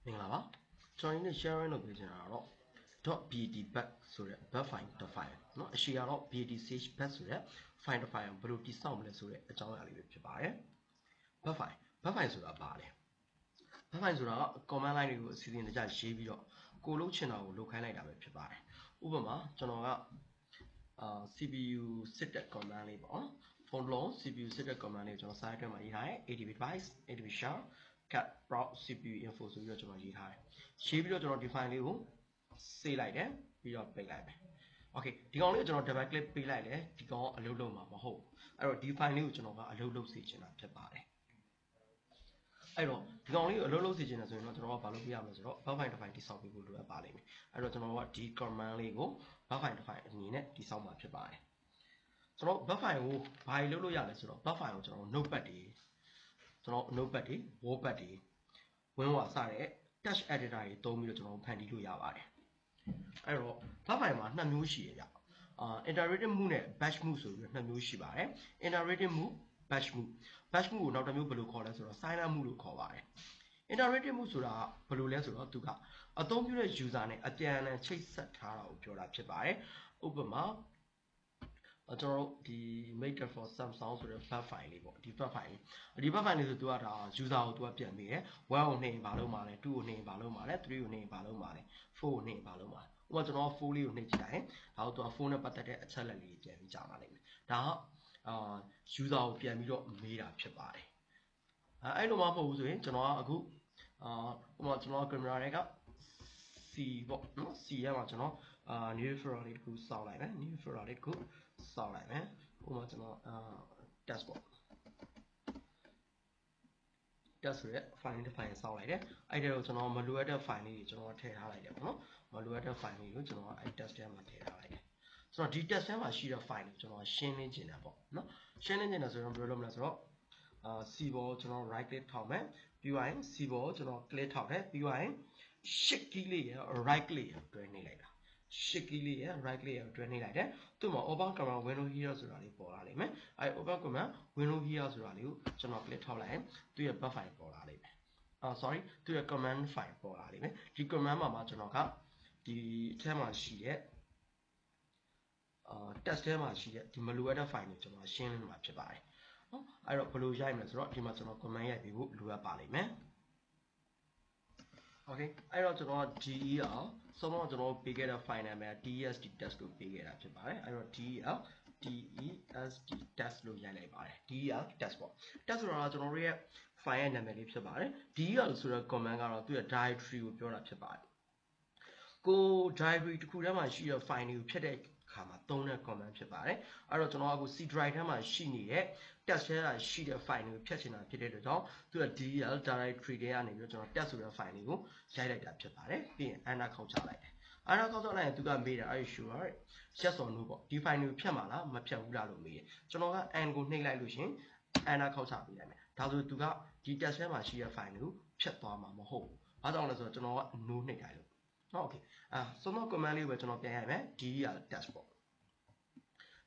မင်္ဂလာပါကျွန်တော်ဒီနေ့ sharing လုပ်ပေးချင်တာတော့ .bat back ဆိုတဲ့ back file တစ် file เนาะအရှိကတော့ bat ch back ဆိုတဲ့ file တစ် file ကိုဘယ်လိုတည်ဆောက်မလဲဆိုတဲ့အကြောင်းအရာလေးပဲဖြစ်ပါတယ် back file ဆိုတာဘာလဲ back file ဆိုတာက command line တွေကိုအစီအစဉ်တကျရေးပြီးတော့ကိုလုပ်ချင်တာကိုလုပ်ခိုင်းလိုက်တာပဲဖြစ်ပါတယ်ဥပမာကျွန်တော်ကCPU စစ်တဲ့ command လေးပေါ့နော်ဖုန်းလုံး CPU စစ်တဲ့ command လေးကိုကျွန်တော် site အတွင်းမှာရေးထားတယ် adb device adb shell cat proc cpu info ဆိုပြီးတော့ကျွန်တော်ရေးထားတယ်ရေးပြီးတော့ကျွန်တော်ဒီ file လေးကို save လိုက်တယ်ပြီးတော့ပိတ်လိုက်မယ် okay ဒီကောင်လေးကိုကျွန်တော် double click ပေးလိုက်တယ်ဒီကောင်အလုပ်လုပ်မှာမဟုတ်အဲ့တော့ဒီ file လေးကိုကျွန်တော်ကအလုပ်လုပ်စေချင်တာဖြစ်ပါတယ်အဲ့တော့ဒီကောင်လေးကိုအလုပ်လုပ်စေချင်တယ်ဆိုရင်တော့ကျွန်တော်ကဘာလုပ်ပြရမလဲဆိုတော့ back file တစ် file တိစောက်ပေးဖို့လိုအပ်ပါလိမ့်မယ်အဲ့တော့ကျွန်တော်ကဒီ command လေးကို back file တစ် file အနေနဲ့တိစောက်မှာဖြစ်ပါတယ်ကျွန်တော် back file ကိုဘာလုပ်လို့ရလဲဆိုတော့ back file ကိုကျွန်တော် notepad တွေကျွန်တော် notepad တွေ wordpad တွေဝင်ဝါစတဲ့ text editor တွေသုံးပြီးတော့ကျွန်တော်ဖန်တီးလို့ရပါတယ်အဲ့တော့ back file မှာနှစ်မျိုးရှိရကြiterative move နဲ့ batch move ဆိုပြီးနှစ်မျိုးရှိပါတယ် iterative move batch move ကိုနောက်တစ်မျိုးဘယ်လိုခေါ်လဲဆိုတော့ silent move လို့ခေါ်ပါတယ် iterative move ဆိုတာဘယ်လိုလဲဆိုတော့သူကအသုံးပြုတဲ့ user နဲ့အပြန်အလှန်ချိတ်ဆက်ထားတာကိုပြောတာဖြစ်ပါတယ်ဥပမာကျွန်တော်ဒီ make for Samsung ဆိုတဲ့ back file လေးပေါ့ဒီ back file လေးဆိုသူကဒါ user ကိုသူကပြန်ပေးတယ်1ကိုနှိမ့်ဘာလုပ်မှာလဲ2ကိုနှိမ့်ဘာလုပ်မှာလဲ3ကိုနှိမ့်ဘာလုပ်မှာလဲ4ကိုနှိမ့်ဘာလုပ်မှာလဲဥပမာကျွန်တော်4လေးကိုနှိမ့်ကြည့်လိုက်ရင်ဒါတော့သူက4နဲ့ပတ်သက်တဲ့အချက်လက်လေးပြန်ပြီးကြာပါလိမ့်မယ်ဒါကuser ကိုပြန်ပြီးတော့မေးတာဖြစ်ပါတယ်အဲ့လိုမှမဟုတ်ဘူးဆိုရင်ကျွန်တော်ကအခုဥပမာကျွန်တော်ကင်မရာတွေက C ပေါ့နော် C ရမှာကျွန်တော်new folder လေးတစ်ခုစောက်လိုက်မယ် new folder လေးတစ်ခုစောက်လိုက်မယ်ဥပမာကျွန်တော်test ပေါ့ test ဆိုတဲ့ file တစ် file စောက်လိုက်တယ်အဲ့ဒါကိုကျွန်တော်မလိုအပ်တဲ့ file လေးတွေကျွန်တော်ထည့်ထားလိုက်တယ်ပေါ့နော်မလိုအပ်တဲ့ file လေးကိုကျွန်တော်အဲ့ test ထဲမှာထည့်ထားလိုက်တယ်ဆိုတော့ဒီ test ထဲမှာရှိတဲ့ file ကိုကျွန်တော်ရှင်းလင်းချင်တာပေါ့နော်ရှင်းလင်းချင်တာဆိုတော့ဘယ်လိုလုပ်မလဲဆိုတော့C ဘောကျွန်တော် right click ထောက်မယ်ပြီးရင် C ဘောကျွန်တော် click ထောက်တယ်ပြီးရင် shift key လေးရ right click ရတွဲနေလိုက်တာ shift key လေးရ right click ရတွဲနေလိုက်တယ်သူ့မှာ open command window here ဆိုတာလေးပေါ်လာလိမ့်မယ်အဲ open command window here ဆိုတာလေးကိုကျွန်တော် click ထောက်လိုက်ရင်သူ့ရဲ့ back file ပေါ်လာလိမ့်မယ်sorry သူ့ရဲ့ command file ပေါ်လာလိမ့်မယ်ဒီ command မှာကျွန်တော်ကဒီအထက်မှာရှိတဲ့test ထဲမှာရှိတဲ့ဒီမလိုအပ်တဲ့ file ကိုကျွန်တော်ရှင်းလင်းမှာဖြစ်ပါတယ်နော်အဲ့တော့ဘယ်လိုရိုက်မလဲဆိုတော့ဒီမှာကျွန်တော် command ရိုက်ပြီးဖို့လိုအပ်ပါလိမ့်မယ် okay အဲ့တော့ကျွန်တော် del ဆုံးတော့ကျွန်တော်ပေးခဲ့တဲ့ file နာမည် test test လို့ပေးခဲ့တာဖြစ်ပါတယ်အဲ့တော့ del test test လို့ရိုက်လိုက်ပါတယ် del test ပေါ့ test ဆိုတာကကျွန်တော်တို့ရဲ့ file ရဲ့နာမည်လေးဖြစ်ပါတယ် del ဆိုတဲ့ command ကတော့သူ့ရဲ့ directory ကိုပြောတာဖြစ်ပါတယ်ကို directory တစ်ခုထဲမှာရှိတဲ့ file တွေကိုဖြတ်တဲ့ခါမှာသုံးတဲ့ command ဖြစ်ပါတယ်အဲ့တော့ကျွန်တော်အခု C drive ထဲမှာရှိနေတဲ့ test ထဲမှာရှိတဲ့ file တွေကိုဖြတ်ချင်တာဖြစ်တဲ့အတွက်ကြောင့်သူက del directory ထဲကနေပြီးတော့ကျွန်တော် test ဆိုတဲ့ file တွေကိုရိုက်လိုက်တာဖြစ်ပါတယ်ပြီးရင် enter ခေါက်ချလိုက်တယ်enter ခေါက်ချလိုက်ရင်သူကမေးတယ် are you sure yes or no ပေါ့ဒီ file တွေကိုဖြတ်မှာလားမဖြတ်ဘူးလားလို့မေးတယ်ကျွန်တော်က n ကိုနှိပ်လိုက်လို့ရှင် enter ခေါက်ချပေးလိုက်မယ်ဒါဆိုသူကဒီ test ထဲမှာရှိတဲ့ file တွေကိုဖြတ်သွားမှာမဟုတ်ဘူးဘာကြောင့်လဲဆိုတော့ကျွန်တော်က no နှိပ်လိုက်လို့ဟုတ် okay ဆုံးတော့ command လေးကိုပဲကျွန်တော်ပြန်ရိုက်မယ် del test ပေါ့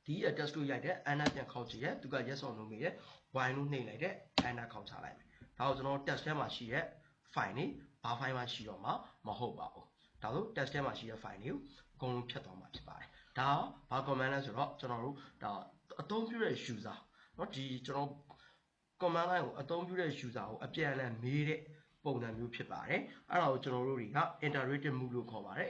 ဒီအ test လို့ရိုက်တယ် enter ပြန်ခေါက်ကြည့်တယ်သူက yes or no မေးတယ် y လို့နှိပ်လိုက်တယ် enter ခေါက်ချလိုက်မယ်ဒါကိုကျွန်တော် test ထဲမှာရှိတဲ့ file နေဘာ file မှရှိတော့မှာမဟုတ်ပါဘူးဒါဆို test ထဲမှာရှိတဲ့ file တွေကိုအကုန်လုံးဖြတ်သွားမှာဖြစ်ပါတယ်ဒါဘာ command လဲဆိုတော့ကျွန်တော်တို့ဒါအသုံးပြုတဲ့ user เนาะဒီကျွန်တော် command line ကိုအသုံးပြုတဲ့ user ကိုအပြန်အလှန်မေးတဲ့ပုံစံမျိုးဖြစ်ပါတယ်အဲ့ဒါကိုကျွန်တော်တို့တွေက iterative move လို့ခေါ်ပါတယ်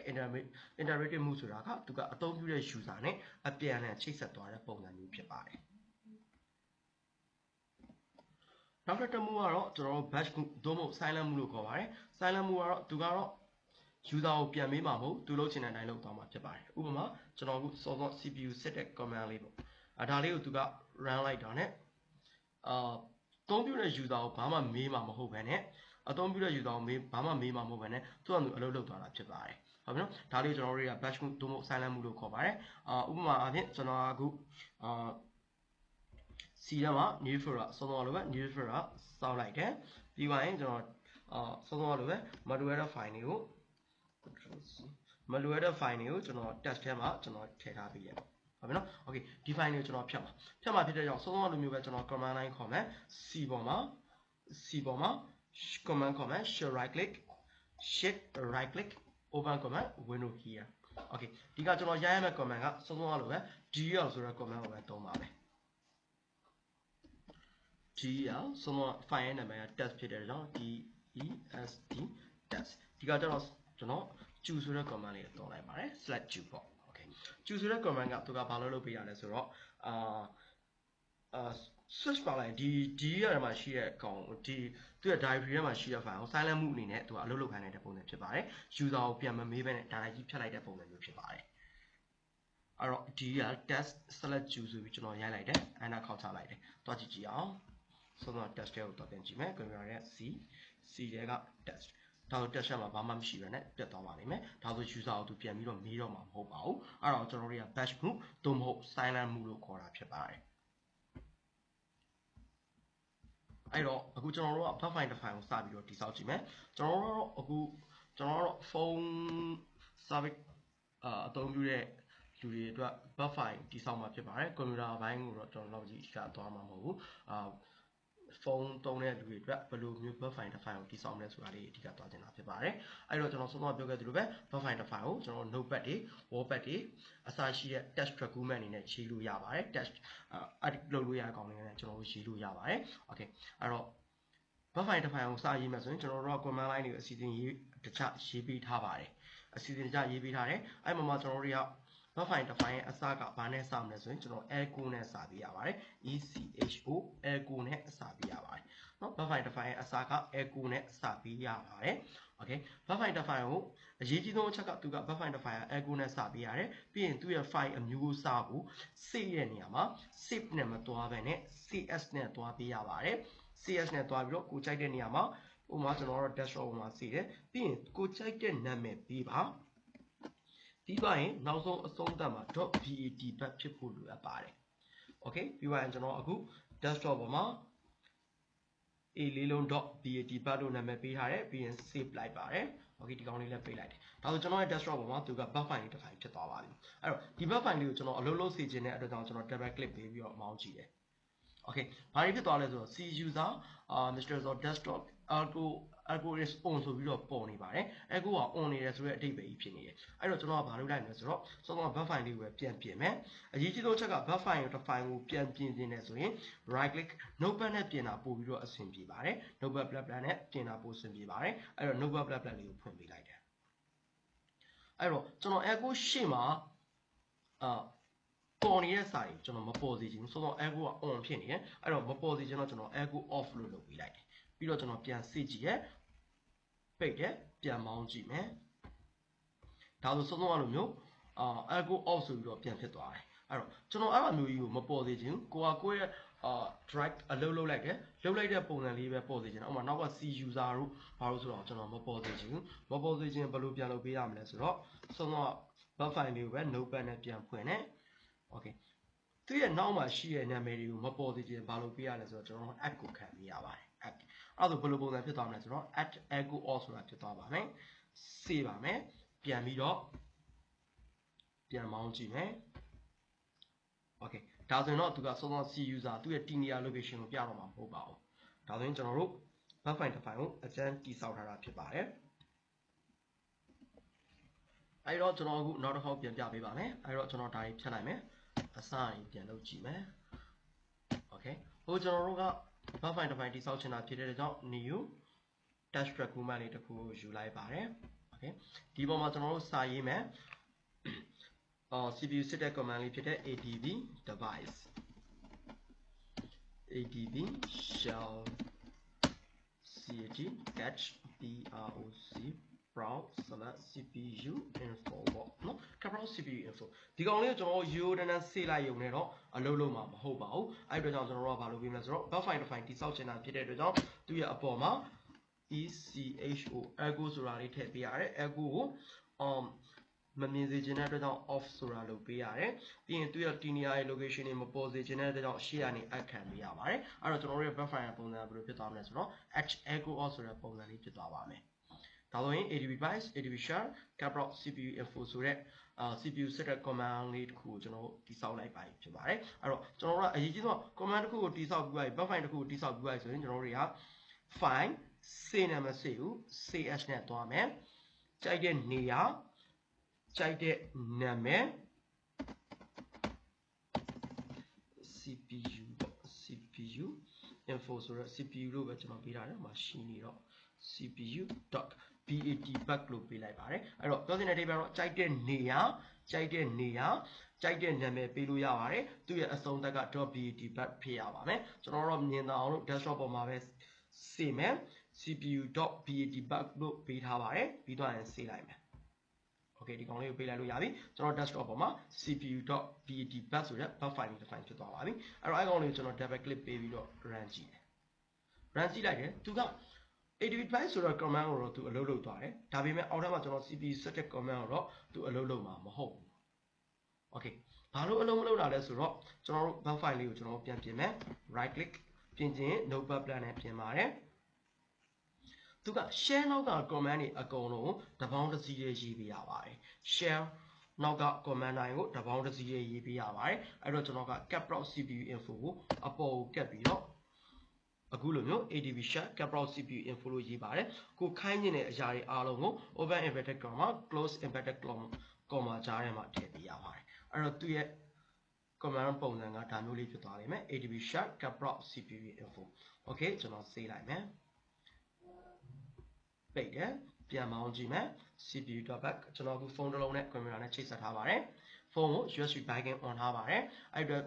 iterative move ဆိုတာကသူကအသုံးပြုတဲ့ user နဲ့အပြန်အလှန်ချိတ်ဆက်သွားတဲ့ပုံစံမျိုးဖြစ်ပါတယ်နောက်တစ် move ကတော့ကျွန်တော်တို့ batch move သို့မဟုတ် silent move လို့ခေါ်ပါတယ် silent move ကတော့သူကတော့ user ကိုပြန်မေးမှာမဟုတ်သူလုပ်ချင်တဲ့အတိုင်းလုပ်သွားမှာဖြစ်ပါတယ်ဥပမာကျွန်တော်အခုစောစော CPU စစ်တဲ့ command လေးပေါ့ဒါလေးကိုသူက run လိုက်တာနဲ့သုံးပြုတဲ့ user ကိုဘာမှမေးမှာမဟုတ်ဘဲနဲ့အသုံးပြုတဲ့ user ကိုဘာမှမေးမှာမဟုတ်ဘဲနဲ့သူ့အတူအလုပ်လုပ်သွားတာဖြစ်ပါတယ်ဟုတ်ပြီနော်ဒါလေးကျွန်တော်တို့တွေက batch move သို့မဟုတ် silent move လို့ခေါ်ပါတယ်ဥပမာအားဖြင့်ကျွန်တော်အခုC ထဲမှာ new folder စောစောလိုပဲ new folder စောက်လိုက်တယ်ပြီးသွားရင်ကျွန်တော်စောစောလိုပဲမလိုအပ်တဲ့ file တွေကိုကျွန်တော် test ထဲမှာကျွန်တော်ထည့်ထားပေးရဟုတ်ပြီနော် okay ဒီ file ကိုကျွန်တော်ဖြတ်မှာဖြစ်တဲ့ကြောင့်စောစောလိုမျိုးပဲကျွန်တော် command line ခေါ်မယ် C ပေါ်မှာ command ခေါ်မယ် shift right click shift right click open command window here okay ဒီကကျွန်တော်ရရမယ့် command ကစုံစုံလို့ပဲ del ဆိုတဲ့ command ကိုပဲသုံးပါမယ် del စုံစုံ file နာမည်က test ဖြစ်တဲ့ကြောင့် test test ဒီကကျွန်တော် choose ဆိုတဲ့ command လေးကိုသုံးလိုက်ပါတယ် select choose ပေါ့ okay choose ဆိုတဲ့ command ကသူကဘာလုပ်ပေးရလဲဆိုတော့switch ပါလိုက်ဒီရမှာရှိတဲ့ကောင်ဒီသူရဲ့ directory ထဲမှာရှိတဲ့ file ကို silent move အနေနဲ့သူကအလုပ်လုပ်ခိုင်းတဲ့ပုံစံဖြစ်ပါတယ် user ကိုပြန်မမေးဘဲနဲ့ data ကြီးဖြတ်လိုက်တဲ့ပုံစံမျိုးဖြစ်ပါတယ်အဲ့တော့ဒီက test select choose ဆိုပြီးကျွန်တော်ရိုက်လိုက်တယ် enter ခောက်ချလိုက်တယ်တွားကြည့်ကြည့်အောင်ဆိုတော့ test တွေကိုတော့ပြန်ကြည့်မယ် computer ရဲ့ c တွေက test ဒါဆို test မှာဘာမှမရှိဘဲနဲ့ပြတ်သွားပါလိမ့်မယ်ဒါဆို user ကိုသူပြန်ပြီးတော့မေးတော့မှာမဟုတ်ပါဘူးအဲ့တော့ကျွန်တော်တို့က bash move သို့မဟုတ် silent move လို့ခေါ်တာဖြစ်ပါတယ်အဲ့တော့အခုကျွန်တော်တို့က buffer file တစ် file ကိုစပြီးတော့တိစောက်ကြည့်မယ်ကျွန်တော်တို့ phone service အသုံးပြုတဲ့လူတွေအတွက် buffer file တိစောက်မှာဖြစ်ပါတယ် computer ဘိုင်းကိုတော့ကျွန်တော်တို့ကြီးကသွားမှာမဟုတ်ဘူးဖုန်းသုံးတဲ့လူတွေအတွက်ဘယ်လိုမျိုး buffer file တစ် file ကိုတိစောက်မလဲဆိုတာလေးအဓိကသွားချင်တာဖြစ်ပါတယ်အဲ့တော့ကျွန်တော်စောစောပြောခဲ့သလိုပဲ buffer file တစ် file ကိုကျွန်တော် notepad တွေ wallpad တွေအစရှိတဲ့ text document အနေနဲ့ရေးလို့ရပါတယ် text edit လုပ်လို့ရတဲ့အကောင်လေးနဲ့ကျွန်တော်တို့ရေးလို့ရပါတယ် okay အဲ့တော့ buffer file တစ် file ကိုစရေးမယ်ဆိုရင်ကျွန်တော်တို့က command line တွေကိုအစီအစဉ်ရေးတခြားရေးပေးထားပါတယ်အစီအစဉ်တခြားရေးပေးထားတယ်အဲ့မှာကျွန်တော်တို့တွေက buffer file တစ် file ရဲ့အစကဘာနဲ့စမလဲဆိုရင်ကျွန်တော် echo နဲ့စပေးရပါတယ် echo echo နဲ့စပေးရပါတယ်เนาะ buffer file တစ် file ရဲ့အစက echo နဲ့စပေးရပါတယ် okay buffer file တစ် file ကိုအရေးကြီးဆုံးအချက်ကသူက buffer file တစ် file က echo နဲ့စပေးရတယ်ပြီးရင်သူ့ရဲ့ file အမျိုးအစားကို save တဲ့နေရာမှာ save နဲ့မတွားဘဲနဲ့ cs နဲ့တွားပေးရပါတယ် cs နဲ့တွားပြီးတော့ကိုကြိုက်တဲ့နေရာမှာဥပမာကျွန်တော်တို့ desktop ပေါ်မှာစီးတယ်ပြီးရင်ကိုကြိုက်တဲ့နာမည်ပေးပါပြီးသွားရင်နောက်ဆုံးအဆုံးသတ်မှာ .bat ဖြစ်ဖို့လိုအပ်ပါတယ် okay ပြီးသွားရင်ကျွန်တော်အခု desktop ပေါ်မှာ a လေးလုံး .bat လို့နာမည်ပေးထားတယ်ပြီးရင် save လိုက်ပါတယ် okay ဒီကောင်လေးလည်းပေးလိုက်တယ်ဒါဆိုကျွန်တော်ရဲ့ desktop ပေါ်မှာသူက buffer file တစ် file ဖြစ်သွားပါပြီအဲ့တော့ဒီ buffer file လေးကိုကျွန်တော်အလုပ်လုပ်စေချင်တဲ့အတွက်ကြောင့်ကျွန်တော် double click ပေးပြီးတော့မောင်းကြည့်တယ် okay ဘာတွေဖြစ်သွားလဲဆိုတော့ c user Mr. desktop echo is on ဆိုပြီးတော့ပေါ်နေပါတယ် echo က on နေတယ်ဆိုတဲ့အဓိပ္ပာယ်ကြီးဖြစ်နေတယ်အဲ့တော့ကျွန်တော်ကဘာလုပ်လိုက်မလဲဆိုတော့စောစော buffer file လေးကိုပဲပြန်ပြင်မယ်အရေးကြီးဆုံးအချက်က buffer file တစ် file ကိုပြန်ပြင်နေဆိုရင် right click notepad နဲ့ပြင်တာပို့ပြီးတော့အဆင်ပြေပါတယ် notepad++ နဲ့ပြင်တာပို့အဆင်ပြေပါတယ်အဲ့တော့ notepad++ လေးကိုဖွင့်ပေးလိုက်တယ်အဲ့တော့ကျွန်တော် echo ရှေ့မှာပေါ်နေတဲ့စာတွေကျွန်တော်မပေါ်စေချင်ဘူးဆိုတော့ echo က on ဖြစ်နေတယ်အဲ့တော့မပေါ်စေချင်တော့ကျွန်တော် echo off လို့လုပ်ပေးလိုက်တယ်ပြီးတော့ကျွန်တော်ပြန်စစ်ကြည့်ရဲပိတ်တယ်ပြန်မောင်းကြည့်မယ်ဒါဆိုစုံစုံအလိုမျိုးecho off ဆိုပြီးတော့ပြန်ဖြစ်သွားတယ်အဲ့တော့ကျွန်တော်အဲ့လိုမျိုးကြီးကိုမပေါ်စေချင်ဘူးကိုယ့်ရဲ့drag အလုပ်လုပ်လိုက်တယ်လုပ်လိုက်တဲ့ပုံစံလေးပဲပေါ်စေချင်တယ်ဥပမာနောက်က c user တို့ဘာလို့ဆိုတော့ကျွန်တော်မပေါ်စေချင်ဘူးမပေါ်စေချင်ဘယ်လိုပြန်လုပ်ပေးရမလဲဆိုတော့စုံစုံ buffer file လေးကိုပဲ notepad နဲ့ပြန်ဖွင့်တယ် okay သူရဲ့နောက်မှာရှိတဲ့နာမည်တွေကိုမပေါ်စေချင်ဘာလို့ပေးရလဲဆိုတော့ကျွန်တော် add ကိုခံပေးရပါတယ် add အဲ့ဒါဆိုဘယ်လိုပုံစံဖြစ်သွားမလဲဆိုတော့ add echo all ဆိုတာဖြစ်သွားပါမယ် save ပါမယ်ပြန်ပြီးတော့ပြန်မောင်းကြည့်မယ် okay ဒါဆိုရင်တော့သူကစောစော c user သူ့ရဲ့ TNR location ကိုပြတော့မှာမဟုတ်ပါဘူးဒါဆိုရင်ကျွန်တော်တို့ buffer file တစ် file ကိုအကျန်းတိစောက်ထားတာဖြစ်ပါတယ်အဲ့တော့ကျွန်တော်အခုနောက်တစ်ခေါက်ပြန်ပြပေးပါမယ်အဲ့တော့ကျွန်တော်ဒါကြီးဖြတ်လိုက်မယ်အစရင်ပြန်လုပ်ကြည့်မယ် okay ဟိုကျွန်တော်တို့က buffer file တစ် file တိစောက်ချင်တာဖြစ်တဲ့ကြောင့် new dash document လေးတစ်ခုကိုယူလိုက်ပါတယ် okay ဒီပေါ်မှာကျွန်တော်တို့စာရေးမယ်CPU စစ်တဲ့ command လေးဖြစ်တဲ့ adb device adb shell catch proc select cpu info ပေါ့နော် proc cpu info ဒီကောင်လေးကိုကျွန်တော်တို့ရိုးတန်းတန်းဆေးလိုက်ရုံနဲ့တော့အလုပ်လုပ်မှာမဟုတ်ပါဘူးအဲ့အတွက်ကြောင့်ကျွန်တော်တို့ကဘာလုပ်ပေးမလဲဆိုတော့ buffer file တစ် file တိစောက်ချင်တာဖြစ်တဲ့အတွက်ကြောင့်သူ့ရဲ့အပေါ်မှာ echo echo ဆိုတာလေးထည့်ပေးရတယ် echo ကိုမမြင်စေချင်တဲ့အတွက်ကြောင့် off ဆိုတာလုပ်ပေးရတယ်ပြီးရင်သူ့ရဲ့ TNR location တွေမပေါ်စေချင်တဲ့အတွက်ကြောင့်ရှေ့ကနေ add ခံပေးရပါတယ်အဲ့တော့ကျွန်တော်တို့ရဲ့ buffer file ပုံစံကဘယ်လိုဖြစ်သွားမလဲဆိုတော့ echo off ဆိုတဲ့ပုံစံလေးဖြစ်သွားပါမယ်ဒါဆိုရင် adb device adb shell proc cpu info ဆိုတဲ့CPU စစ်တဲ့ command လေးတစ်ခုကိုကျွန်တော်တို့တိစောက်လိုက်ပါဖြစ်ပါတယ်အဲ့တော့ကျွန်တော်တို့ကအရေးကြီးဆုံး command တစ်ခုကိုတိစောက်ပြီး buffer file တစ်ခုကိုတိစောက်ပြီးဆိုရင်ကျွန်တော်တို့တွေက file စေနာမစေဘူး CS နဲ့သွားမယ်ကြိုက်တဲ့နေရာကြိုက်တဲ့နာမည် CPU ပေါ့ CPU info ဆိုတော့ CPU လို့ပဲကျွန်တော်ပေးထားတယ်မှာရှိနေတော့ cpu.bat လို့ပေးလိုက်ပါတယ်အဲ့တော့ပြောစင်တဲ့ table တော့ကြိုက်တဲ့နေရာကြိုက်တဲ့နာမည်ပေးလို့ရပါတယ်သူ့ရဲ့အဆုံးသက်က .bat ဖြစ်ရပါမယ်ကျွန်တော်တို့မြင်အောင်လို့ desktop ပေါ်မှာပဲစေမယ် cpu.bat လို့ပေးထားပါတယ်ပြီးတော့ရင်စေလိုက်မယ်Okay ဒီကောင်လေးကိုပေးလိုက်လို့ရပြီကျွန်တော် desktop ပေါ်မှာ cpu.bat ဆိုတဲ့ bat file လေးတစ် file ဖြစ်သွားပါပြီအဲ့တော့အဲ့ကောင်လေးကိုကျွန်တော် double click ပေးပြီးတော့ run ကြည့်တယ် run ကြည့်လိုက်တယ်သူက 80byte ဆိုတော့ command ကိုတော့သူအလုပ်လုပ်သွားတယ်ဒါပေမဲ့အောက်ထပ်မှာကျွန်တော် cpu ဆက်တဲ့ command ကိုတော့သူအလုပ်လုပ်မှာမဟုတ်ဘူး Okay ဘာလို့အလုပ်မလုပ်တာလဲဆိုတော့ကျွန်တော်တို့ bat file လေးကိုကျွန်တော်ပြန်ပြင်မယ် right click ပြင်ခြင်း notepad plan နဲ့ပြင်ပါတယ်သူက share နောက်က command တွေအကုန်လုံးတပေါင်းတစ်စီးရေးပေးရပါတယ် share နောက်က command line ကိုတပေါင်းတစ်စီးရေးပေးရပါတယ်အဲ့တော့ကျွန်တော်က capproc cpu info ကိုအပေါ်ကိုကပ်ပြီးတော့အခုလိုမျိုး adb share capproc cpu info လို့ရေးပါတယ်ကိုခိုင်းနေတဲ့အရာတွေအားလုံးကို open inverted comma close inverted comma ကြားထဲမှာထည့်ပေးရပါတယ်အဲ့တော့သူရဲ့ command ပုံစံကဒါမျိုးလေးဖြစ်သွားလိမ့်မယ် adb share capproc cpu info okay ကျွန်တော်စေးလိုက်မယ်ပိတ်တယ်ပြန်မောင်းကြည့်မယ် cpu.bat ကျွန်တော်အခုဖုန်းတစ်လုံးနဲ့ကွန်ပျူတာနဲ့ချိတ်ဆက်ထားပါတယ်ဖုန်းကို USB backing on ထားပါတယ်အဲ့တော့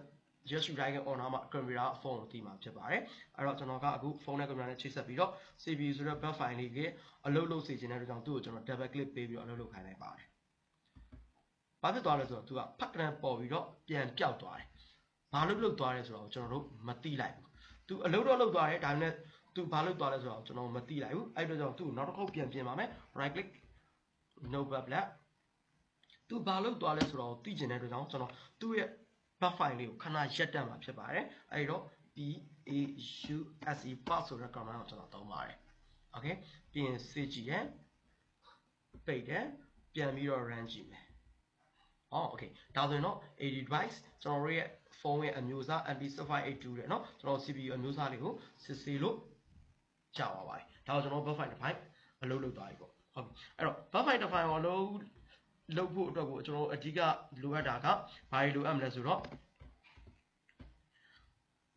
USB backing on ထားမှကွန်ပျူတာဖုန်းကိုတီးမှာဖြစ်ပါတယ်အဲ့တော့ကျွန်တော်ကအခုဖုန်းနဲ့ကွန်ပျူတာနဲ့ချိတ်ဆက်ပြီးတော့ CPU ဆိုတဲ့ bat file လေးကအလုပ်လုပ်စေချင်တဲ့အတွက်ကြောင့်သူ့ကိုကျွန်တော် double click ပေးပြီးတော့အလုပ်လုပ်ခိုင်းလိုက်ပါတယ်ဘာဖြစ်သွားလဲဆိုတော့သူကဖတ်ကနန်ပေါ်ပြီးတော့ပြန်ပျောက်သွားတယ်ဘာလို့လုပ်သွားလဲဆိုတော့ကျွန်တော်တို့မသိလိုက်ဘူးသူအလုပ်တော့လုပ်သွားတယ်ဒါပေမဲ့သူဘာလုပ်သွားလဲဆိုတော့ကျွန်တော်မသိလိုက်ဘူးအဲ့အတွက်ကြောင့်သူ့ကိုနောက်တစ်ခေါက်ပြန်ပြင်ပါမယ် right click notepad black သူဘာလုပ်သွားလဲဆိုတော့သိကျင်တဲ့အတွက်ကြောင့်ကျွန်တော်သူ့ရဲ့ bat file လေးကိုခဏရက်တက်မှာဖြစ်ပါတယ်အဲ့တော့ pausec ဆိုတဲ့ command ကိုကျွန်တော်သုံးပါတယ် okay ပြီးရင်စစ်ကြည့်တယ်ပိတ်တယ်ပြန်ပြီးတော့ run ကြည့်မယ်okay ဒါဆိုရင်တော့ 80 device ကျွန်တော်တို့ရဲ့ဖုန်းရဲ့အမျိုးအစား MB7582 တဲ့เนาะကျွန်တော် CPU အမျိုးအစားလေးကိုစစ်ဆေးလို့ကြာပါပါတယ်ဒါတော့ကျွန်တော် bat file တစ် file အလုပ်လုပ်သွားပြီပေါ့ဟုတ်ပြီအဲ့တော့ bat file တစ် file ကိုလုပ်ဖို့အတွက်ကိုကျွန်တော်အဓိကလိုအပ်တာကဘာတွေလိုအပ်မလဲဆိုတော့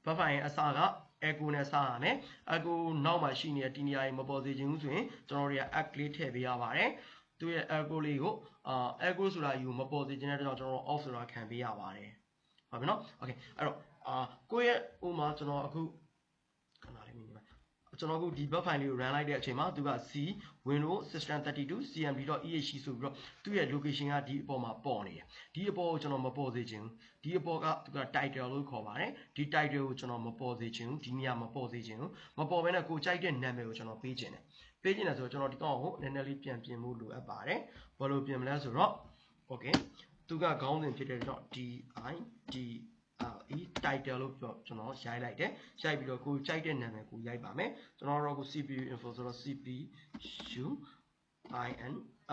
bat file ရဲ့အစက echo နဲ့စရမယ် echo နောက်မှာရှိနေတဲ့ဒီနေရာကြီးမပေါ်စေချင်ဘူးဆိုရင်ကျွန်တော်တို့က add လေးထည့်ပေးရပါတယ်သူရဲ့ echo လေးကိုecho ဆိုတာယူမပေါ်စေချင်တဲ့အတွက်ကျွန်တော် off ဆိုတာခံပေးရပါတယ်ဟုတ်ပြီနော် okay အဲ့တော့ကိုယ့်ရဲ့ဥမာကျွန်တော်အခုခဏလေးမြင်ပါကျွန်တော်အခုဒီ bat file လေးကို run လိုက်တဲ့အချိန်မှာသူက C Windows System32 cmd.exe ဆိုပြီးတော့သူ့ရဲ့ location ကဒီအပေါ်မှာပေါ်နေတယ်ဒီအပေါ်ကိုကျွန်တော်မပေါ်စေချင်ဘူးဒီအပေါ်ကသူက title လို့ခေါ်ပါတယ်ဒီ title ကိုကျွန်တော်မပေါ်စေချင်ဘူးဒီနေရာမပေါ်စေချင်ဘူးမပေါ်ဘဲနဲ့ကိုကြိုက်တဲ့နာမည်ကိုကျွန်တော်ပေးချင်တယ်ပေးချင်တယ်ဆိုတော့ကျွန်တော်ဒီကောင်ကိုနည်းနည်းလေးပြန်ပြင်ဖို့လိုအပ်ပါတယ်ဘယ်လိုပြင်မလဲဆိုတော့ okay သူကခေါင်းစဉ်ဖြစ်တဲ့တော့ title လို့ပြောကျွန်တော်ရိုက်လိုက်တယ်ရိုက်ပြီးတော့ကိုကြိုက်တဲ့နာမည်ကိုရိုက်ပါမယ်ကျွန်တော်တို့ကို CPU info ဆိုတော့ CPU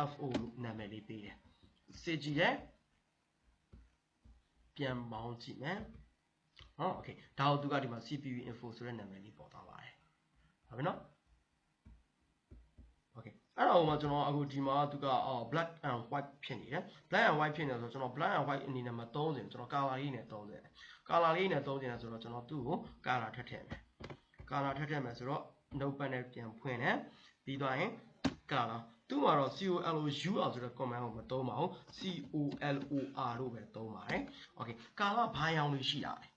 info လို့နာမည်လေးပေးတယ်စစ်ကြည့်တယ်ပြန်မောင်းကြည့်မယ်okay ဒါကိုသူကဒီမှာ CPU info ဆိုတဲ့နာမည်လေးပေါ်သွားပါတယ်ဟုတ်ပြီနော် okay အဲ့တော့ကျွန်တော်အခုဒီမှာသူကblack and white ဖြစ်နေတယ် black and white ဖြစ်နေဆိုတော့ကျွန်တော် black and white အနေနဲ့မသုံးစင်ကျွန်တော် color လေးနဲ့သုံးစင် color လေးနဲ့သုံးစင်ဆိုတော့ကျွန်တော်သူ့ကို color ထပ်ထည့်မယ် color ထပ်ထည့်မယ်ဆိုတော့ notepad နဲ့ပြန်ဖွင့်တယ်ပြီးသွားရင် color သူ့မှာတော့ color ဆိုတဲ့ command ကိုမသုံးပါဘူး color လို့ပဲသုံးပါတယ် okay color ဘာရောင်တွေရှိတာလဲ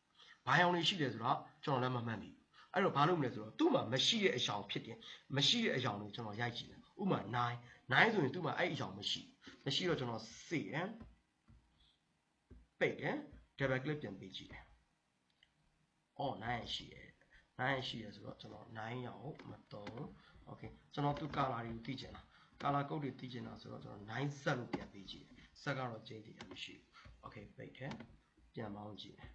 ဘာရောင်တွေရှိတယ်ဆိုတော့ကျွန်တော်လည်းမမှတ်မိဘူးအဲ့တော့ဘာလုပ်မလဲဆိုတော့သူ့မှာမရှိတဲ့အရောင်ဖြစ်တယ်မရှိတဲ့အရောင်ကိုကျွန်တော်ရိုက်ကြည့်တယ်ဥပမာ9ဆိုရင်သူ့မှာအဲ့အရောင်မရှိတော့ကျွန်တော်စေ့တယ်ပိတ်တယ် double click ပြန်ပေးကြည့်တယ်9ရှိတယ်ဆိုတော့ကျွန်တော်9ရောင်မသုံး okay ကျွန်တော်သူ့ color တွေကိုသိချင်တာ color code တွေသိချင်တာဆိုတော့ကျွန်တော်9 set လို့ပြန်ပေးကြည့်တယ် set ကတော့ change တယ်မရှိဘူး okay ပိတ်တယ်ပြန်မောင်းကြည့်တယ်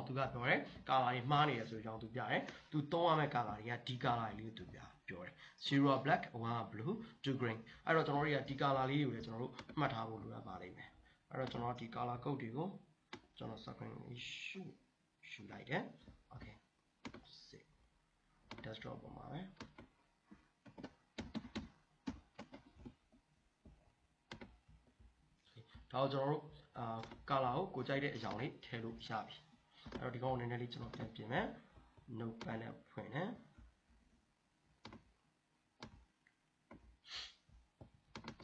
သူကပြောတယ် color တွေမှားနေတယ်ဆိုကြောင်းသူပြတယ်သူသုံးရမယ့် color တွေကဒီ color လေးကိုသူပြောတယ်0 black 1 blue 2 green အဲ့တော့ကျွန်တော်တို့ကဒီ color လေးတွေကိုလည်းကျွန်တော်တို့မှတ်ထားဖို့လိုအပ်ပါလိမ့်မယ်အဲ့တော့ကျွန်တော်ဒီ color code တွေကိုကျွန်တော် screen ရှုလိုက်တယ် okay desktop ပေါ်မှာပဲ ဒါကျွန်တော်တို့ကာလာကိုကိုကြိုက်တဲ့အကြောင်းလေးထည့်လို့ရပြီအဲ့တော့ဒီကောင်နည်းနည်းလေးကျွန်တော်ပြန်ပြင်မယ် notepad နဲ့ဖွင့်တယ်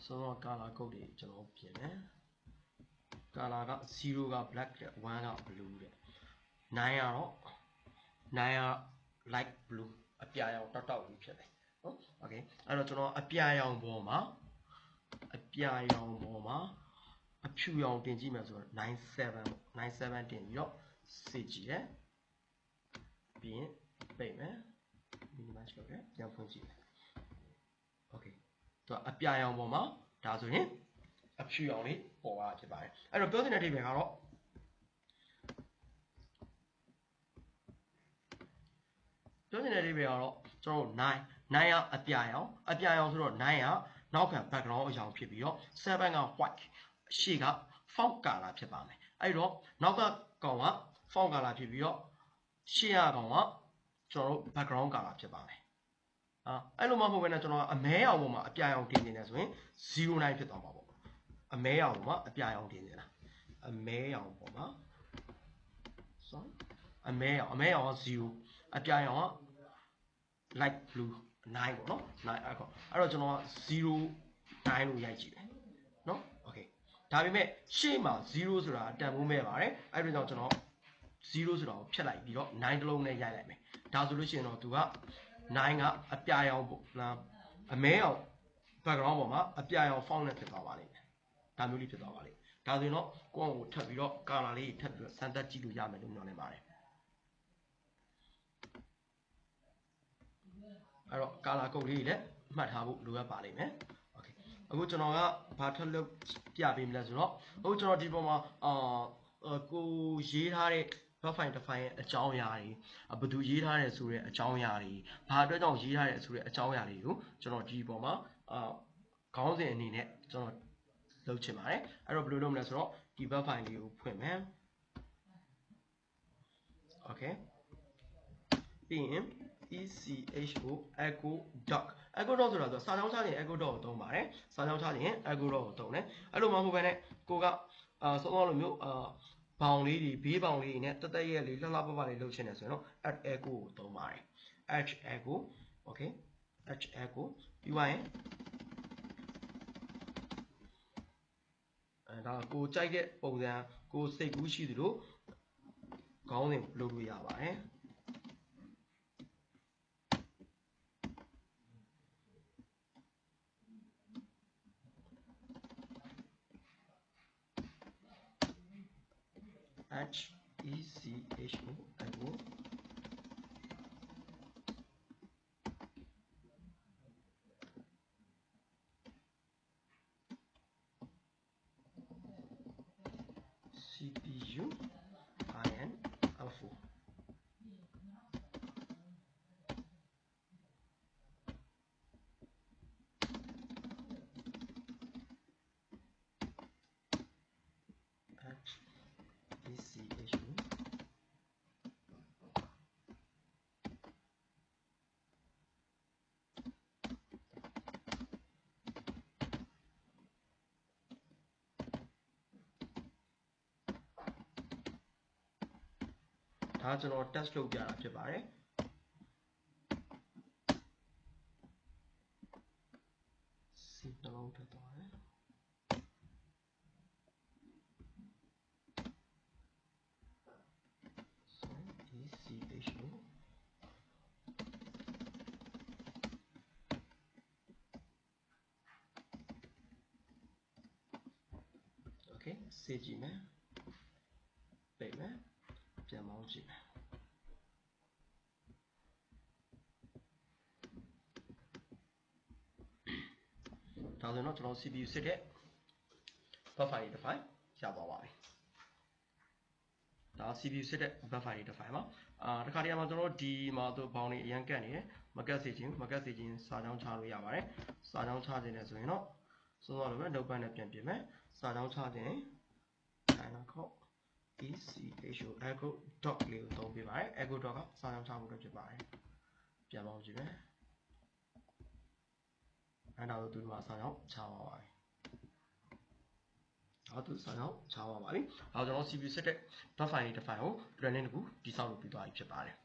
ဆိုတော့ကာလာကုတ်တွေကျွန်တော်ပြင်မယ်ကာလာက0က black တဲ့1က blue တဲ့9ကတော့9က light blue အပြာရောင်တောက်တောက်လေးဖြစ်တယ်နော် okay အဲ့တော့ကျွန်တော်အပြာရောင်ပေါ်မှာအဖြူရောင်တင်ကြည့်မယ်ဆိုတော့97တင်ပြီးတော့စစ်ကြည့်ရပြီးရင်ပိတ်မယ် minimize လုပ်ရပြန်ဖွင့်ကြည့်မယ် okay သူကအပြာရောင်ပေါ်မှာဒါဆိုရင်အဖြူရောင်လေးပေါ်လာဖြစ်ပါတယ်အဲ့တော့ပြောချင်တဲ့အဓိပ္ပာယ်ကတော့ကျွန်တော်တို့9ကအပြာရောင်ဆိုတော့9ကနောက်က background အရောင်ဖြစ်ပြီးတော့7က white ရှေ့က font color ဖြစ်ပါမယ်အဲ့တော့နောက်ကကောင်က font color ဖြစ်ပြီးတော့ရှေ့ကကောင်ကကျွန်တော်တို့ background color ဖြစ်ပါမယ်အဲ့လိုမှမဟုတ်ဘဲနဲ့ကျွန်တော်အမဲရောင်ပေါ်မှာအပြာရောင်တင်နေတယ်ဆိုရင်09ဖြစ်သွားမှာပေါ့အမဲရောင်ပေါ်မှာအပြာရောင်တင်နေတာအမဲရောင်ပေါ်မှာ sorry အမဲရောင်က0အပြာရောင်က light blue 9ပေါ့နော်9အဲ့တော့ကျွန်တော်က09လို့ရိုက်ကြည့်တယ်နော် okay ဒါပေမဲ့ရှေ့မှာ0ဆိုတာတန်ဖိုးမဲ့ပါတယ်အဲ့ဒါကြောင့်ကျွန်တော်0ဆိုတာကိုဖြတ်လိုက်ပြီးတော့9တလုံးနဲ့ရိုက်လိုက်မယ်ဒါဆိုလို့ရှိရင်တော့သူက9ကအပြာရောင်ပေါ့အမဲရောင် background ပေါ်မှာအပြာရောင် font နဲ့ဖြစ်သွားပါလိမ့်မယ်ဒါမျိုးလေးဖြစ်သွားပါလိမ့်ဒါဆိုရင်တော့ကိုယ့်ကိုထပ်ပြီးတော့ color လေးထပ်ပြီးတော့စမ်းသပ်ကြည့်လို့ရမယ်လို့မျှော်လင့်ပါတယ်အဲ့တော့ color code လေးလည်းမှတ်ထားဖို့လိုအပ်ပါလိမ့်မယ် okay အခုကျွန်တော်ကဘာထပ်လုပ်ပြပေးမလဲဆိုတော့အခုကျွန်တော်ဒီပေါ်မှာကိုရေးထားတဲ့ buffer file တစ် file ရဲ့အကြောင်းအရာတွေဘယ်သူရေးထားတယ်ဆိုတဲ့အကြောင်းအရာတွေဘာအတွက်ကြောင့်ရေးထားတယ်ဆိုတဲ့အကြောင်းအရာတွေကိုကျွန်တော်ဒီပေါ်မှာခေါင်းစဉ်အနေနဲ့ကျွန်တော်လုပ်ချင်ပါတယ်အဲ့တော့ဘယ်လိုလုပ်မလဲဆိုတော့ဒီ buffer file လေးကိုဖွင့်မယ် okay ပြီးရင်echo echo doc ဆိုတာဆိုစာကြောင်းချခြင်း echo doc ကိုသုံးပါတယ်စာကြောင်းချခြင်း echo doc ကိုသုံးတယ်အဲ့လိုမှမဟုတ်ဘဲနဲ့ကိုကစောစောလိုမျိုးဘောင်လေးတွေဘေးဘောင်လေးတွေနဲ့တက်တက်ရဲ့လေးလှလှပပလေးလုပ်ချင်တယ်ဆိုရင်တော့ add echo ကိုသုံးပါတယ် add echo okay add echo ပြီးသွားရင်ဒါကိုကြိုက်တဲ့ပုံစံကိုစိတ်ကူးရှိသလိုခေါင်းစဉ်လုပ်လို့ရပါတယ်echo echo CPU IN Alphaဒါကျွန်တော် test လုပ်ပြတာဖြစ်ပါတယ်စီတလုံးထပ်သွားတယ်okay စေကြည့်မယ်ပိတ်မယ်ပြန်မောင်းကြည့်မယ်ဒါဆိုတော့ကျွန်တော် CPU စစ်တဲ့ buffer file တစ် file ရသွားပါပြီဒါ CPU စစ်တဲ့ buffer file တစ် file ပါတခါတည်းမှာကျွန်တော်ဒီမှာတော့ဘောင်းလေးအရန်ကတ်နေတယ်မကတ်စေခြင်းစာကြောင်းချလို့ရပါတယ်စာကြောင်းချခြင်းလည်းဆိုရင်တော့စောစောလိုပဲ notepad နဲ့ပြန်ပြင်မယ်စာကြောင်းချခြင်းခေါက်echo echo doc လေးကိုသုံးပေးပါတယ် echo doc ကစာကြောင်းချဖို့အတွက်ဖြစ်ပါတယ်ပြန်ပေါင်းကြည့်မယ်အဲ့ဒါတော့သူတို့ကစာကြောင်းချပါပါပြီ သူစာရောက်ချပါပါလိ။နောက်ကျွန်တော် CPU ဆက်တဲ့ buffer file တစ် file ကို planning တစ်ခုတိစောက်လုပ်ပြီးသွားပြီဖြစ်ပါတယ်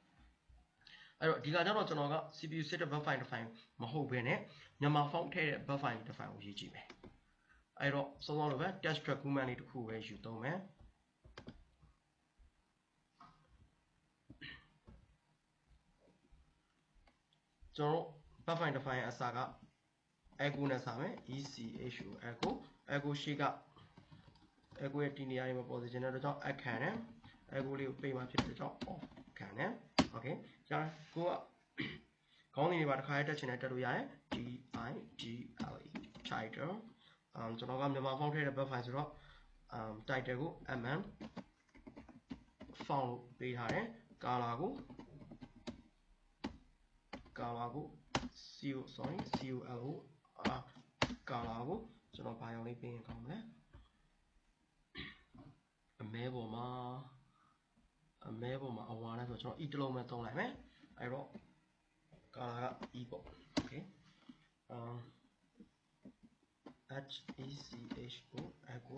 ။အဲ့တော့ဒီကကြတော့ကျွန်တော်က CPU ဆက်တဲ့ buffer file တစ် file မဟုတ်ဘဲနဲ့မြန်မာ font ထည့်တဲ့ buffer file တစ် file ကိုရေးကြည့်မယ်။အဲ့တော့စောစောလိုပဲ test track command လေးတစ်ခုပဲယူသုံးမယ်။ကျွန်တော် buffer file တစ် file အစားက echo နဲ့စာမယ် echo echo ရှိက echo ရဲ့ဒီနေရာတွေမှာပေါ်စေချင်တဲ့အတွက်ကြောင့် ခံတယ် echo လေးကိုပေးမှဖြစ်တဲ့ကြောင့် off ခံတယ် okay ကျန်ကိုကခေါင်းစဉ်တွေပါတစ်ခါတက်ချင်တယ်တက်လို့ရတယ် title title ကျွန်တော်ကမြန်မာ font ထည့်တဲ့ buffer file ဆိုတော့title ကို mm font ပေးထားတယ် color ကို colo ကို color ကိုကျွန်တော်ဘာရောင်လေးပေးရင်ကောင်းမလဲအမဲပေါ်မှာအဝါနဲ့ဆိုကျွန်တော် e တစ်လုံးပဲသုံးလိုက်မယ်အဲ့တော့ color က e ပေါ့ okay echo echo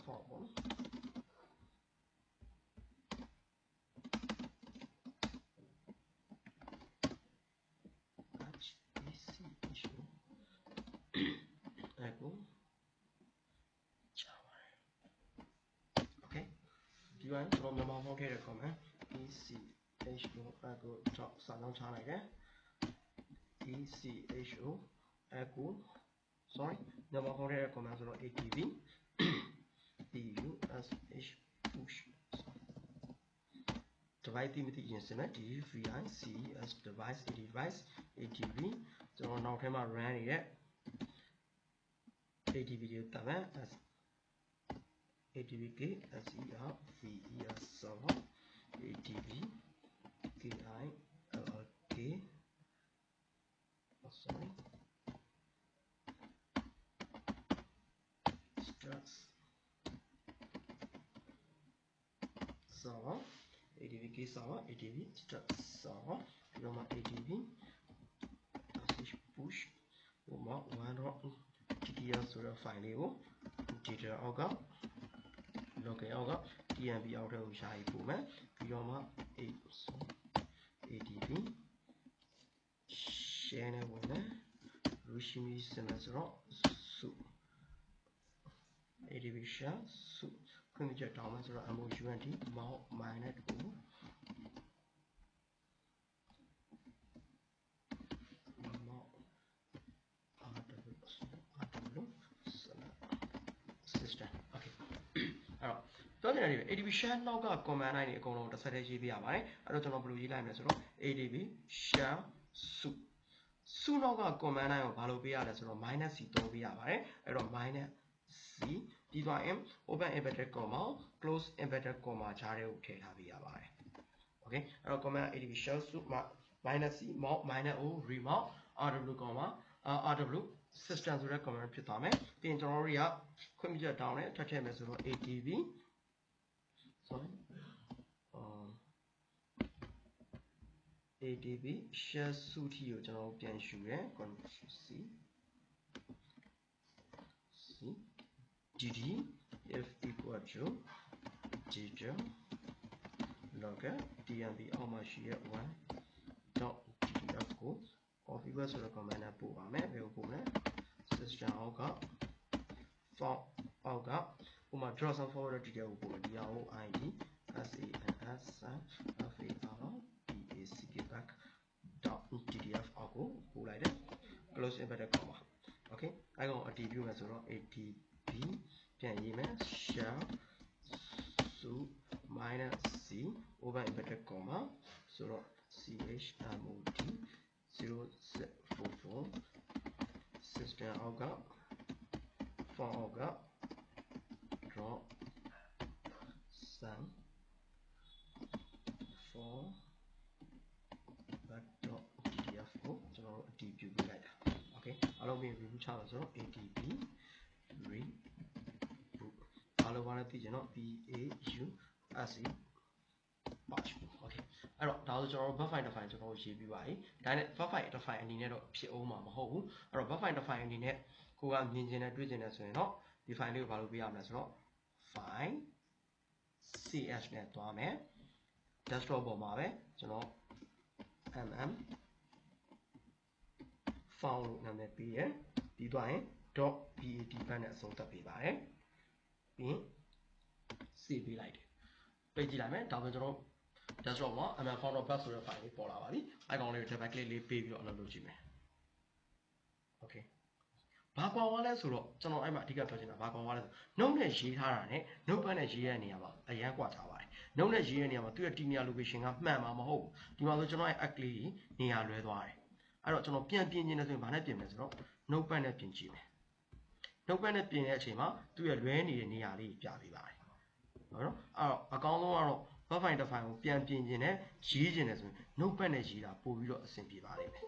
font ပေါ့နော်echo okay ဒီပိုင်းကျွန်တော်မြန်မာ font ထည့်တဲ့ comment echo echo တော့စာလုံးချလိုက်တယ် echo echo sorry မြန်မာ font ထည့်တဲ့ comment ဆိုတော့ atv push push device တိမတိရင်စမယ် device device atv ကျွန်တော်နောက်ထဲမှာ run နေတဲ့ atv ကိုတတ်မယ် atv k ser ver server atv ki llk sorry struts server atv k server atv struts server ဒီတော့မှာ atv push ဟိုမှာ 1.ttl ဆိုတဲ့ file လေးကို data အောက်က local အောက်က tmp အောက်ထဲကိုရှာပြီးပို့မယ်ပြီးတော့မှ atv share နဲ့ဝင်မယ် rushimi စမယ်ဆိုတော့ စု atv share စုခွင့်ပြုချက်တောင်းမယ်ဆိုတော့ mount minus ကို system okay အဲ့တော့ပြောချင်တယ် adb share နောက်က command line တွေအကုန်လုံးတစ်ဆက်တည်းရေးပြရပါတယ်အဲ့တော့ကျွန်တော်ဘယ်လိုရေးလိုက်မလဲဆိုတော့ adb share စုနောက်က command line ကိုဘာလို့ပေးရလဲဆိုတော့ -c သုံးပေးရပါတယ်အဲ့တော့ -c ပြီးသွားရင် open inverted comma close inverted comma ကြားထဲကိုထည့်ထားပေးရပါတယ် okay အဲ့တော့ command adb share စု -c mount -o remount rw comma rw system ဆိုတဲ့ command ဖြစ်သွားမယ်ပြီးရင်ကျွန်တော်တို့တွေကခွင့်ပြုချက်တောင်းတယ်ထပ်ထည့်မယ်ဆိုတော့ atv sorry adb share စုထီကိုကျွန်တော်ပြန်ယူရယ် control c dd if equal to data logger tmp အောက်မှာရှိရ 1.ttf ကို configure ဆိုတဲ့ command နဲ့ပို့ပါမယ်ဘယ်ကိုပို့မလဲ system အောက်က font အောက်ကဥပမာ draw some forward detail ကိုပို့မယ်ဒီဟာကို id sans back.ttf အောက်ကိုပို့လိုက်တယ် close inverted comma okay အဲ့ကောင်အတည်ပြုမယ်ဆိုတော့ adb ပြန်ရေးမယ် share စု -c open inverted comma ဆိုတော့ chmod 044 system အောက်က for က drop sum for back.ddf ကိုကျွန်တော်တို့အတည်ပြုပေးလိုက်တာ okay အားလုံးပြီး reboot ချပါဆိုတော့ adb reboot အားလုံးဘာလဲသိကြတော့ PAUSE patch okay အဲ့တော့ဒါဆိုကျွန်တော်တို့ buffer file define ကျွန်တော်တို့ရေးပြီးပါပြီဒါနဲ့ buffer file define အနေနဲ့တော့ဖြစ်အောင်မှာမဟုတ်ဘူးအဲ့တော့ buffer file define အနေနဲ့ကိုကမြင်ကျင်တဲ့တွေ့ကျင်တဲ့ဆိုရင်တော့ဒီ file လေးကိုဘာလုပ်ပေးရမလဲဆိုတော့ file ch နဲ့တွားမယ် desktop ပေါ်မှာပဲကျွန်တော် mm file လို့နာမည်ပေးရပြီးသွားရင် .bat ဘတ်နဲ့အဆုံးသတ်ပေးပါတယ်ပြီးရင် save ပေးလိုက်တယ်ပိတ်ကြည့်လိုက်မယ်ဒါဆိုကျွန်တော် desktop မှာ mm.bat ဆိုတဲ့ file လေးပေါ်လာပါပြီအဲ့ကောင်လေးကို double click လေးပေးပြီးတော့အလုပ်လုပ်ကြည့်မယ် okay ဘာကွာဝါလဲဆိုတော့ကျွန်တော်အဲ့မှာအဓိကပြောချင်တာဘာကွာဝါလဲဆိုနှုတ်နဲ့ရေးထားတာနဲ့နှုတ်ပတ်နဲ့ရေးတဲ့နေရာမှာအရန်ကွာထားပါတယ်နှုတ်နဲ့ရေးတဲ့နေရာမှာသူ့ရဲ့ linear location ကမှန်မှာမဟုတ်ဘူးဒီမှာဆိုကျွန်တော်ရဲ့ act လေးနေရာလွဲသွားတယ်အဲ့တော့ကျွန်တော်ပြန်ပြင်ခြင်းနဲ့ဆိုရင်ဘာနဲ့ပြင်မလဲဆိုတော့နှုတ်ပတ်နဲ့ပြင်ကြည့်မယ်နှုတ်ပတ်နဲ့ပြင်တဲ့အချိန်မှာသူ့ရဲ့လွဲနေတဲ့နေရာလေးပြပေးပါတယ်ဟုတ်နော်အဲ့တော့အကောင်းဆုံးကတော့ buffer file define ကိုပြန်ပြင်ခြင်းနဲ့ရေးခြင်းနဲ့ဆိုရင်နှုတ်ပတ်နဲ့ရေးတာပို့ပြီးတော့အဆင်ပြေပါလိမ့်မယ်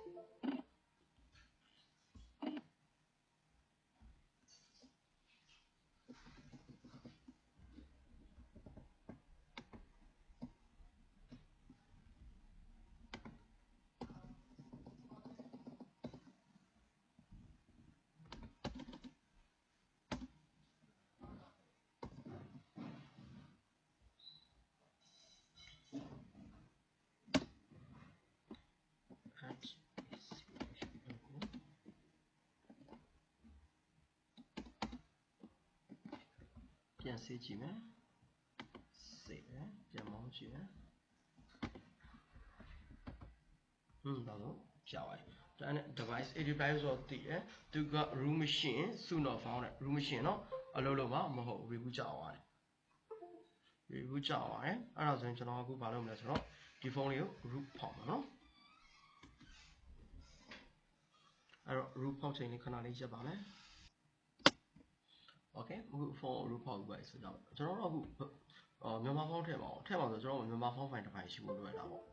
ပြန်ဆေးကြည့်မယ်ဆေးတယ်ပြန်မောင်းကြည့်မယ်ဒါတော့ကြာပါပြီဒါနဲ့ device device ဆိုတော့တည်တယ်သူက root machine စုတော့ found တယ် root machine เนาะအလုပ်လုပ်မှာမဟုတ် reboot ကြောက်သွားတယ် reboot ကြောက်သွားတယ်အဲ့ဒါဆိုရင်ကျွန်တော်အခုဘာလုပ်မလဲဆိုတော့ဒီဖုန်းလေးကို root ဖောက်မှာเนาะအဲ့တော့ root ဖောက်ချိန်လေးခဏလေးရက်ပါမယ် okay အခုဖုန်း root ဖောက်ပြီးပါဆိုတော့ကျွန်တော်တို့အခုမြန်မာဖုန်းထည့်ပါအောင်ထည့်ပါဆိုကျွန်တော်မြန်မာဖုန်း file တစ်ပိုင်းရှိဖို့လိုရတာပေါ့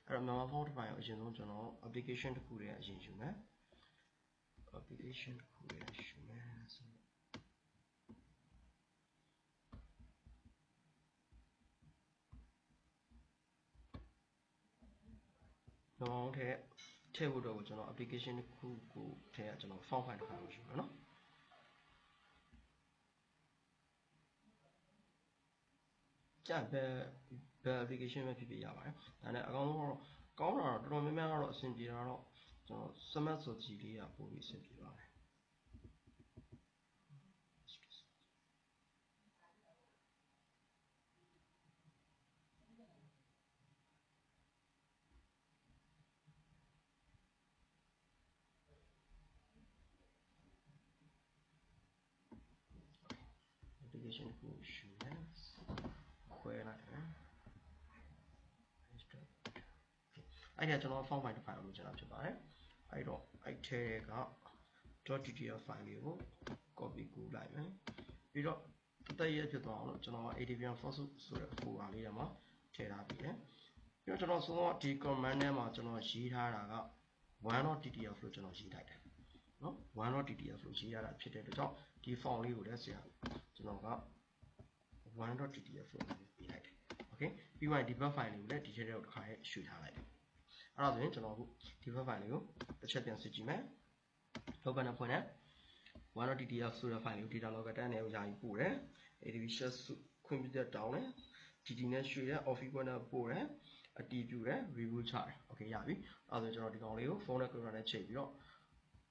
အဲ့တော့မြန်မာဖုန်းတစ်ပိုင်းကိုအရင်ဆုံးကျွန်တော် application တစ်ခုတည်းအရင်ယူမယ် application တစ်ခုတည်းယူမယ်ဆိုတော့ထည့်ဖို့တော့ကျွန်တော် application တစ်ခုကိုထည့်ရကျွန်တော် form file တစ်ခါကိုယူမယ်နော်ကြာဘယ် application ပဲဖြစ်ဖြစ်ရပါတယ်ဒါနဲ့အကောင်းဆုံးတော့ကောင်းတာတော့တော်တော်များများကတော့အဆင်ပြေတာတော့ကျွန်တော် smart ဆိုကြည့်လေးရပို့ပြီးအဆင်ပြေပါတယ်application ကိုယူမယ်ခွဲလိုက်မယ်အဲ့ဒါကျွန်တော် form file တစ် file လို့ကျွန်တော်ဖြစ်ပါတယ်အဲ့တော့အဲ့ထဲက .ttl file လေးကို copy ကူးလိုက်မယ်ပြီးတော့တည့်ရဖြစ်သွားအောင်လို့ကျွန်တော် adbm force ဆိုတဲ့ folder လေးထဲမှာထည့်ထားပြီးတယ်ပြီးတော့ကျွန်တော်ဆိုတော့ဒီ command ထဲမှာကျွန်တော်ရေးထားတာက 1.ttf လို့ကျွန်တော်ရေးလိုက်တယ်နော် 1.ttf လို့ရေးရတာဖြစ်တဲ့အတွက်ကြောင့်ဒီ form လေးကိုလည်းဆရာကျွန်တော်က 1.ttf လို့ပေးလိုက်တယ် okay ပြီးမှဒီ buffer file လေးကိုလည်းဒီထဲထဲကိုတစ်ခါရွှေ့ထားလိုက်တယ်အဲ့ဒါဆိုရင်ကျွန်တော်အခုဒီ buffer file လေးကိုတစ်ချက်ပြန်စစ်ကြည့်မယ်လောက်ကနေဖွင့်တယ် 1.ttf ဆိုတဲ့ file လေးကို data logger တန်းနဲ့ကိုယာယီပို့တယ် adb shell ခွင့်ပြုချက်တောင်းတယ် dd နဲ့ရွှေ့တယ် office ကွက်နဲ့ပို့တယ်အတည်ပြုတယ် reboot ချတယ် okay ရပြီအဲ့ဒါဆိုကျွန်တော်ဒီကောင်လေးကိုဖုန်းနဲ့ computer နဲ့ချိန်ပြီးတော့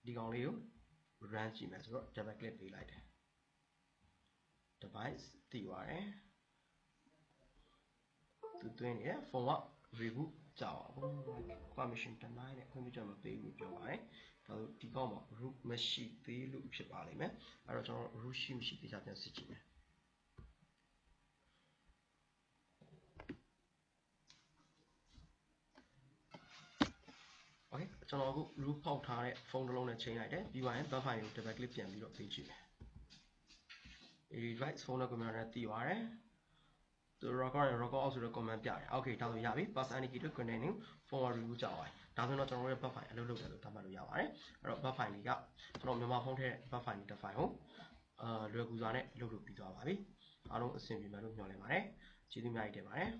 ဒီကောင်လေးကို run ကြည့်မယ်ဆိုတော့ double click ပေးလိုက်တယ် device တည်သွားတယ်သူသွင်းနေတယ်ဖုန်းက reboot ကြောက်အောင် permission deny နဲ့ခွင့်ပြုချက်မပေးဘူးပြောပါတယ်ဒါဆိုဒီကောင်မှာ root မရှိသေးလို့ဖြစ်ပါလိမ့်မယ်အဲ့တော့ကျွန်တော် root ရှိမရှိသိချပြန်စစ်ကြည့်မယ် okay ကျွန်တော်အခု root ဖောက်ထားတဲ့ဖုန်းတစ်လုံးနဲ့ချိန်လိုက်တယ်ပြီးသွားရင် buffer file ကို double click ပြန်ပြီးတော့ပေးကြည့်မယ် right ဖုန်းနဲ့ comment နဲ့တည်ပါတယ်သူ record out ဆိုတော့ comment ပြတယ် okay ဒါဆိုရပြီ pass indicator containing forward review ကြောက်ပါတယ်ဒါဆိုတော့ကျွန်တော်တို့ရဲ့ bug file အလုပ်လုပ်တယ်လို့သတ်မှတ်လို့ရပါတယ်အဲ့တော့ bug file တွေကကျွန်တော်မြန်မာဖုန်းထဲ bug file တစ် file ကိုလွယ်ကူစွာနဲ့လုပ်လို့ပြီးသွားပါပြီအားလုံးအဆင်ပြေမယ်လို့မျှော်လင့်ပါတယ်ကျေးဇူးများကြီးတင်ပါတယ်